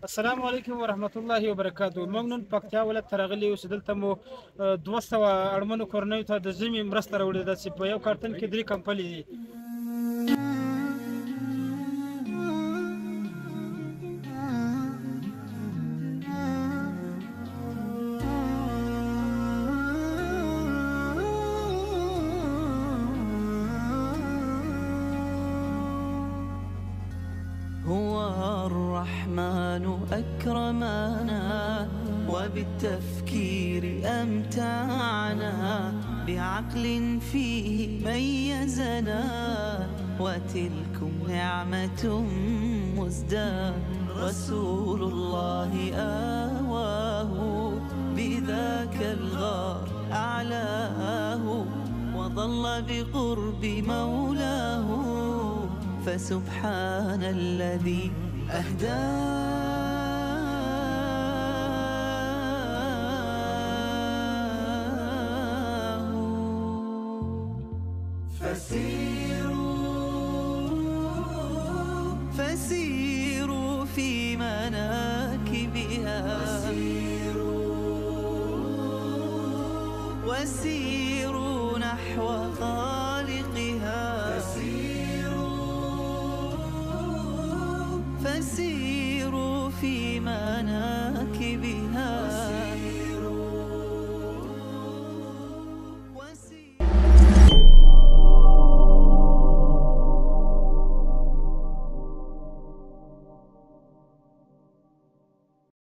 السلام علیکم ورحمت الله وبرکاتو. موږ نن پکتیا ولایت ته راغلي یو چې دلته مو 200 اړمنو کورنیو ته د ژمي مرسته راوړې ده چې په یو کارتن کې 3 کمپلي دي. هو الرحمن أكرمنا وبالتفكير أمتعنا بعقل فيه ميزنا وتلكم نعمة مزداد رسول الله آواه بذاك الغار أعلاه وظل بقرب مولاه فسبحان الذي أهداه فسيروا في مناكبها وسيروا